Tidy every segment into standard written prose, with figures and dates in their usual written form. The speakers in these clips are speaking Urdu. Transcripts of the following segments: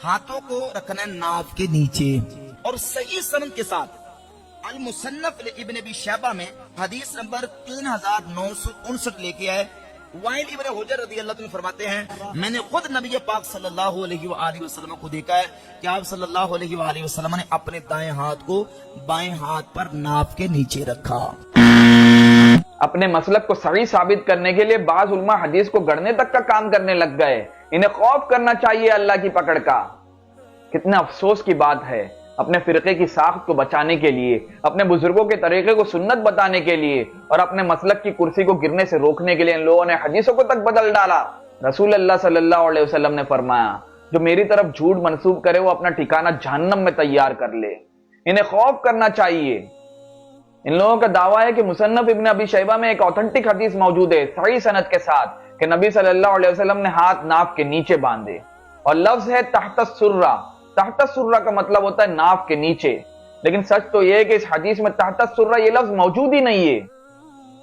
ہاتھوں کو رکھنا ہے ناف کے نیچے، اور صحیح سند کے ساتھ المصنف ابن ابی شیبہ میں حدیث نمبر 3959 لے کے آئے۔ وائل ابن حجر رضی اللہ عنہ فرماتے ہیں میں نے خود نبی پاک صلی اللہ علیہ وآلہ وسلم کو دیکھا ہے کہ آپ صلی اللہ علیہ وآلہ وسلم نے اپنے دائیں ہاتھ کو بائیں ہاتھ پر ناف کے نیچے رکھا۔ اپنے مسلک کو صحیح ثابت کرنے کے لیے بعض علماء حدیث کو گڑنے تک کا کام کرنے لگ گئے۔ انہیں خوف کرنا چاہیے اللہ کی پکڑ کا۔ کتنا افسوس کی بات ہے، اپنے فرقے کی ساخت کو بچانے کے لیے، اپنے بزرگوں کے طریقے کو سنت بتانے کے لیے اور اپنے مسلک کی کرسی کو گرنے سے روکنے کے لیے ان لوگوں نے حدیثوں کو تک بدل ڈالا۔ رسول اللہ صلی اللہ علیہ وسلم نے فرمایا جو میری طرف جھوٹ منسوب کرے وہ اپنا ٹھکانہ جہنم میں تیار کر لے۔ انہیں خوف کرنا چاہیے۔ ان لوگوں کا دعویٰ ہے کہ مصنف ابن ابی شیبہ میں ایک اوتھنٹک حدیث موجود ہے صحیح سند کے ساتھ کہ نبی صلی اللہ علیہ وسلم نے ہاتھ ناف کے نیچے باندھے، اور لفظ ہے تحت السرہ۔ تحت السرہ کا مطلب ہوتا ہے ناف کے نیچے، لیکن سچ تو یہ ہے کہ اس حدیث میں تحت السرہ یہ لفظ موجود ہی نہیں ہے۔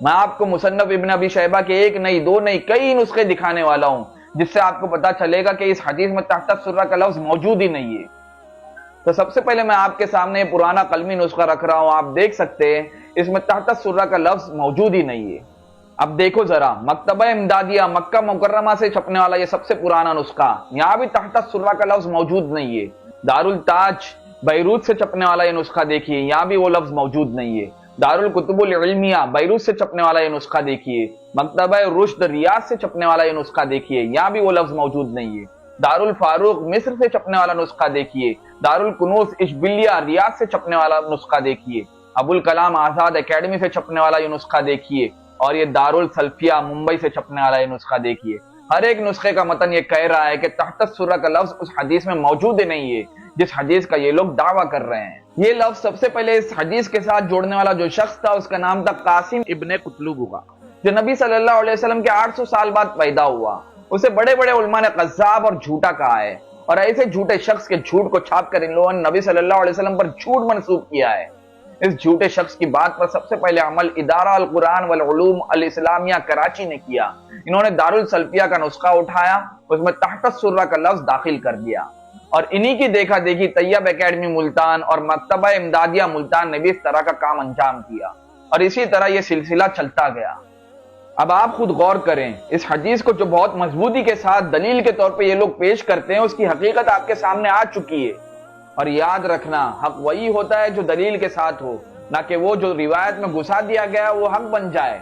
میں آپ کو مصنف ابن ابی شیبہ کے ایک نہیں دو نہیں کئی نسخے دکھانے والا ہوں جس سے آپ کو پتا چلے گا کہ اس حدیث میں تحت السرہ کا لفظ موجود ہی نہیں ہے۔ تو سب سے پہلے میں آپ کے سامنے پرانا قلمی نسخہ رکھ رہا ہوں، آپ دیکھ سکتے ہیں اس میں تحت السرہ کا لفظ موجود ہی نہیں ہے۔ اب دیکھو ذرا، مکتبہ امدادیہ مکہ مکرمہ سے چھپنے والا یہ سب سے پرانا نسخہ، یہاں بھی تحت السرہ کا لفظ موجود نہیں ہے۔ دارالتاج بیروت سے چھپنے والا یہ نسخہ دیکھیے، یہاں بھی وہ لفظ موجود نہیں ہے۔ دارالکتب العلمیہ بیروت سے چھپنے والا یہ نسخہ دیکھیے، مکتبہ رشد ریاض سے چھپنے والا یہ نسخہ دیکھیے، یہاں بھی وہ لفظ موجود نہیں ہے۔ دارالفاروق مصر سے چھپنے والا نسخہ دیکھیے، دارالکنوز اشبیلیہ ریاض سے چھپنے والا نسخہ دیکھیے، ابوالکلام آزاد اکیڈمی سے چھپنے والا یہ نسخہ دیکھیے، اور یہ دارالسلفیہ ممبئی سے چھپنے والا یہ نسخہ دیکھیے۔ ہر ایک نسخے کا متن یہ کہہ رہا ہے کہ تحت السرہ کا لفظ اس حدیث میں موجود ہی نہیں ہے جس حدیث کا یہ لوگ دعویٰ کر رہے ہیں۔ یہ لفظ سب سے پہلے اس حدیث کے ساتھ جوڑنے والا جو شخص تھا اس کا نام تھا قاسم ابن قتلبہ، جو نبی صلی اللہ علیہ وسلم کے 800 سال بعد پیدا ہوا۔ اسے بڑے بڑے علماء نے قذاب اور جھوٹا کہا ہے، اور ایسے جھوٹے شخص کے جھوٹ کو چھاپ کر ان لوگوں نے نبی صلی اللہ علیہ وسلم پر جھوٹ منسوب کیا ہے۔ اس جھوٹے شخص کی بات پر سب سے پہلے عمل ادارہ القرآن والعلوم الاسلامیہ کراچی نے کیا۔ انہوں نے دارالسلفیہ کا نسخہ اٹھایا، اس میں تحت السرہ کا لفظ داخل کر دیا، اور انہی کی دیکھا دیکھی طیب اکیڈمی ملتان اور مکتبہ امدادیہ ملتان نے بھی اس طرح کا کام انجام دیا، اور اسی طرح یہ سلسلہ چلتا گیا۔ اب آپ خود غور کریں، اس حدیث کو جو بہت مضبوطی کے ساتھ دلیل کے طور پہ یہ لوگ پیش کرتے ہیں اس کی حقیقت آپ کے سامنے آ چکی ہے۔ اور یاد رکھنا، حق وہی ہوتا ہے جو دلیل کے ساتھ ہو، نہ کہ وہ جو روایت میں گھسا دیا گیا وہ حق بن جائے۔